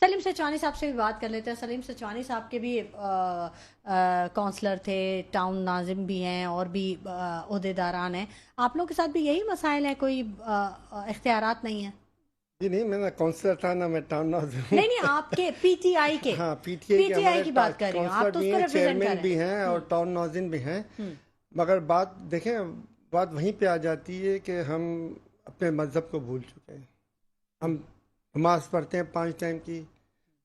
سلیم سچوانی صاحب سے بھی بات کر لیتے ہیں. سلیم سچوانی صاحب کے بھی کونسلر تھے, ٹاؤن ناظم بھی ہیں اور بھی عہدیداران ہیں. آپ لوگوں کے ساتھ بھی یہی مسائل ہیں, کوئی اختیارات نہیں ہیں؟ جی نہیں, میں کونسلر تھا نا, میں ٹاؤن ناظم ہوں. نہیں آپ کے پی ٹی آئی کے, ہاں پی ٹی آئی کی بات کر رہی ہوں. آپ تو اس کو ریپرزینٹ کر رہے ہیں. چیئرمین بھی ہیں اور ٹاؤن ناظم بھی ہیں. مگر بات دیکھیں, بات وہیں پہ آ جاتی ہے کہ ہم اپنے مذہب کو بھول چکے ہیں. ہم نماز پڑھتے ہیں 5 ٹائم کی,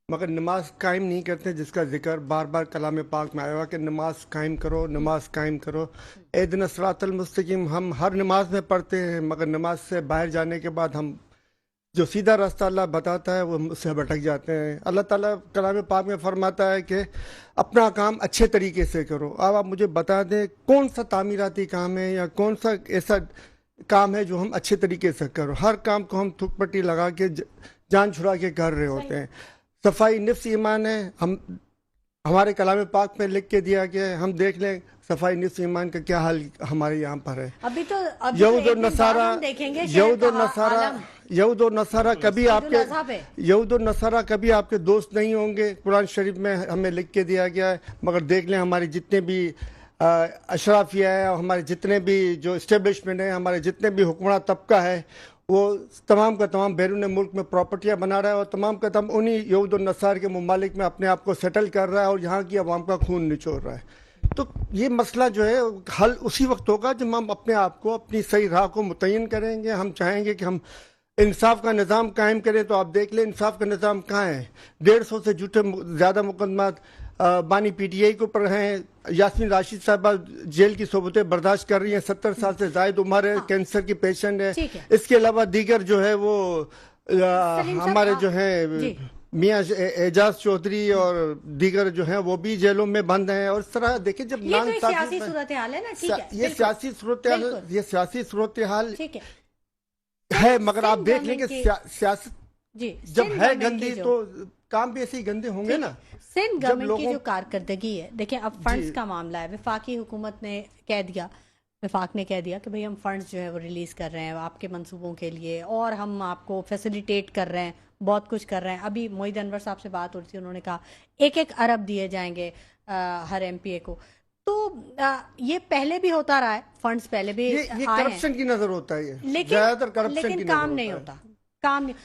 مگر نماز قائم نہیں کرتے, جس کا ذکر بار بار کلام پاک میں آیا ہوا کہ نماز قائم کرو, نماز قائم کرو. اہدنا الصراط المستقیم ہم ہر نماز میں پڑھتے ہیں, مگر نماز سے باہر جانے کے بعد ہم جو سیدھا راستہ اللہ بتاتا ہے وہ اس سے بھٹک جاتے ہیں. اللہ تعالیٰ کلام پاک میں فرماتا ہے کہ اپنا کام اچھے طریقے سے کرو. اب آپ مجھے بتا دیں کون سا تعمیراتی کام ہے یا کون سا ایسا کام ہے جو ہم اچھے طریقے سے کرو. ہر کام کو ہم تھک پٹی لگا کے جان چھڑا کے کر رہے ہوتے ہیں. صفائی نفس ایمان ہے, ہمارے کلام پاک میں لکھ کے دیا گیا ہے. ہم دیکھ لیں صفائی نفس ایمان کا کیا حال ہمارے یہاں پر ہے. ابھی تو یہود و نصارہ کبھی آپ کے دوست نہیں ہوں گے. قرآن شریف میں ہمیں لکھ کے دیا گیا ہے. مگر دیکھ لیں ہمارے جتنے بھی اشرافیہ ہے, ہمارے جتنے بھی جو اسٹیبلشمنٹ ہے, ہمارے جتنے بھی حکمراں طبقہ ہے, وہ تمام کا تمام بیرون ملک میں پراپرٹیاں بنا رہا ہے اور تمام کا تمام انہی یہود و نصارہ کے ممالک میں اپنے آپ کو سیٹل کر رہا ہے اور یہاں کی عوام کا خون نچوڑ رہا ہے. تو یہ مسئلہ جو ہے حل اسی وقت ہوگا جب ہم اپنے آپ کو اپنی صحیح راہ کو متعین کریں گے. ہم چاہیں گے کہ ہم انصاف کا نظام قائم کریں, تو آپ دیکھ لیں انصاف کا نظام کہاں ہے. 150 سے زیادہ مقدمات بانی پی ٹی آئی کے اوپر ہیں. یاسمین راشد صاحبہ جیل کی صحبتیں برداشت کر رہی ہیں, 70 سال سے زائد عمر ہے, کینسر کی پیشنٹ ہے. اس کے علاوہ دیگر جو ہے وہ ہمارے جو ہیں میاں اعجاز چودھری اور دیگر جو ہیں وہ بھی جیلوں میں بند ہیں. اور اس طرح دیکھیں جب یہ سیاسی صورتحال ہے نا, یہ سیاسی صورتحال ہے, مگر آپ دیکھ لیں کہ سیاست جب ہے گندی تو کام بھی ایسے گندے ہوں گے نا. سندھ گورنمنٹ کی جو کارکردگی ہے, دیکھیں اب فنڈز کا معاملہ ہے. وفاقی حکومت نے کہہ دیا, وفاق نے کہہ دیا کہ بھئی ہم فنڈز جو ہے وہ ریلیز کر رہے ہیں آپ کے منصوبوں کے لیے, اور ہم آپ کو فیسیلیٹیٹ کر رہے ہیں, بہت کچھ کر رہے ہیں. ابھی موحد انور صاحب سے بات ہو رہی تھی, انہوں نے کہا 1 ارب دیے جائیں گے ہر ایم پی اے کو. تو یہ پہلے بھی ہوتا رہا ہے, فنڈز پہلے بھی یہ کرپشن کی نظر ہوتا ہے, زیادہ تر کرپشن کی نظر کام نہیں ہوتا. کام نہیں,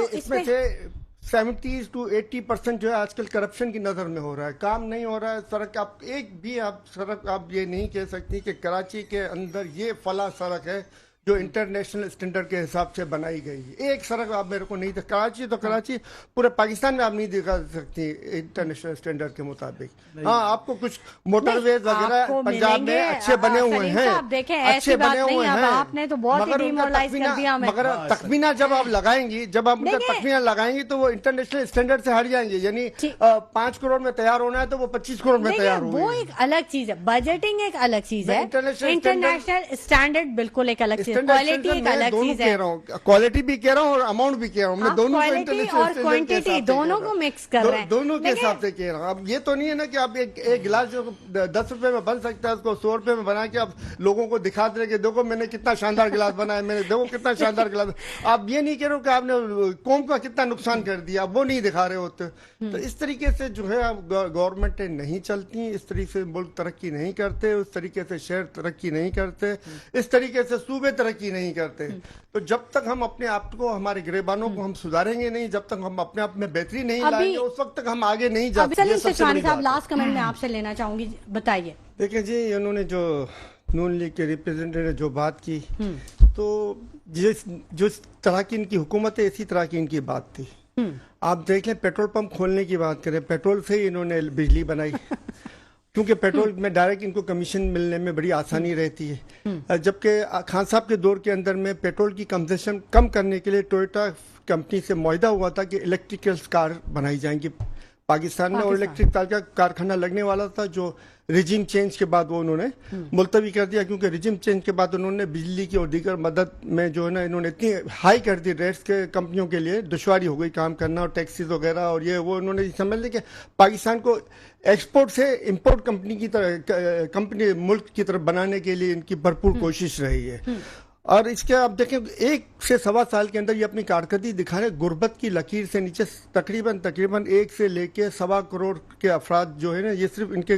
اس میں سے 70 to 80% جو ہے آج کل کرپشن کی نظر میں ہو رہا ہے, کام نہیں ہو رہا ہے. سڑک آپ ایک بھی سڑک آپ یہ نہیں کہہ سکتی کہ کراچی کے اندر یہ فلاں سڑک ہے جو انٹرنیشنل اسٹینڈرڈ کے حساب سے بنائی گئی ہے. ایک سڑک آپ میرے کو نہیں کراچی تو کراچی پورے پاکستان میں آپ نہیں دکھا سکتی انٹرنیشنل اسٹینڈرڈ کے مطابق. ہاں آپ کو کچھ موٹر ویز وغیرہ پنجاب میں اچھے بنے ہوئے ہیں, اچھے بنے ہوئے ہیں, مگر تخمینہ جب آپ لگائیں گی, جب آپ ان کا تخمینہ لگائیں گی تو وہ انٹرنیشنل اسٹینڈرڈ سے ہٹ جائیں گے. یعنی 5 کروڑ میں تیار ہونا ہے تو وہ 25 کروڑ میں تیار ہوگا. وہ ایک الگ چیز ہے, بجٹنگ ایک الگ چیز ہے, انٹرنیشنل اسٹینڈرڈ بالکل ایک الگ چیز. کوالٹی ایک الگ چیز ہے, کوالٹی بھی کہہ رہا ہوں اور اماؤنٹ بھی کہہ رہا ہوں, میں دونوں اور کوانٹٹی دونوں کو مکس کر رہے ہیں, دونوں کے حساب سے کہہ رہا ہوں. اب یہ تو نہیں ہے نا کہ آپ ایک گلاس جو 10 روپے میں بن سکتا ہے اس کو 100 روپے میں بنا کے آپ لوگوں کو دکھا دیں کہ دیکھو میں نے کتنا شاندار گلاس بنایا, میں نے دیکھو کتنا شاندار گلاس. آپ یہ نہیں کہہ رہے ہو کہ آپ نے قوم کا کتنا نقصان کر دیا, وہ نہیں دکھا رہے ہوتے. تو اس طریقے سے جو ہے گورنمنٹیں نہیں چلتی, اس طریقے سے ملک ترقی نہیں کرتے, اس طریقے سے شہر ترقی نہیں کرتے, اس طریقے سے صوبے ترقی نہیں کرتے. تو جب تک ہم اپنے آپ کو, ہمارے گریبانوں کو ہم سدھاریں گے نہیں, جب تک ہم اپنے آپ میں بہتری نہیں لائیں گے, اس وقت تک ہم آگے نہیں جا سکتے. سلیم سچوانی صاحب لاسٹ کمنٹ میں آپ سے لینا چاہوں گی, بتائیے. دیکھیں جی, انہوں نے جو نون لیگ کے ریپرزینٹیٹو نے جو بات کی, تو جس طرح کی ان کی حکومت ہے اسی طرح کی ان کی بات تھی. آپ دیکھ لیں پیٹرول پمپ کھولنے کی بات کریں, پیٹرول سے ہی انہوں نے بجلی بنائی کیونکہ پیٹرول میں ڈائریکٹ ان کو کمیشن ملنے میں بڑی آسانی رہتی ہے. جبکہ خان صاحب کے دور کے اندر میں پیٹرول کی کنزمپشن کم کرنے کے لیے ٹویوٹا کمپنی سے معاہدہ ہوا تھا کہ الیکٹریکل کار بنائی جائیں گی پاکستان میں, اور الیکٹرک کار کا کارخانہ لگنے والا تھا جو ریجیم چینج کے بعد وہ انہوں نے ملتوی کر دیا, کیونکہ ریجیم چینج کے بعد انہوں نے بجلی کی اور دیگر مدد میں جو ہے نا انہوں نے اتنی ہائی کر دی ریٹس کے کمپنیوں کے لیے دشواری ہو گئی کام کرنا, اور ٹیکسیز وغیرہ, اور یہ وہ انہوں نے سمجھ لی کہ پاکستان کو ایکسپورٹ سے امپورٹ کمپنی کی طرح, کمپنی ملک کی طرف بنانے کے لیے ان کی بھرپور کوشش رہی ہے. اور اس کے آپ دیکھیں 1 سے 1.25 سال کے اندر یہ اپنی کارکردگی دکھا رہے، غربت کی لکیر سے نیچے تقریباً 1 سے لے کے 1.25 کروڑ کے افراد جو ہے نا، یہ صرف ان کے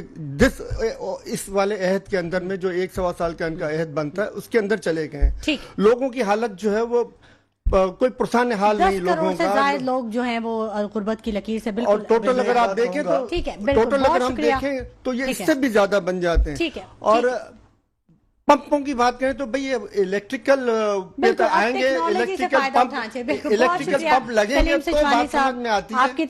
اس والے عہد کے اندر میں جو 1 سوا سال کا ان کا عہد بنتا ہے اس کے اندر چلے گئے ہیں۔ لوگوں کی حالت جو ہے وہ کوئی پرسان حال نہیں 10 لوگوں کروڑ سے کا، زائد لوگ جو ہیں وہ غربت کی لکیر سے بالکل، اور ٹوٹل اگر آپ دیکھیں تو ٹھیک ہے، بالکل، ٹوٹل اگر بہت ہم شکریہ۔ دیکھیں تو یہ اس سے بھی زیادہ بن جاتے ہیں۔ ٹھیک ہے، اور پمپوں کی بات کریں تو بھئی الیکٹریکل آئیں گے، الیکٹریکل پمپ لگیں گے تو بات سمجھ میں آتی ہے۔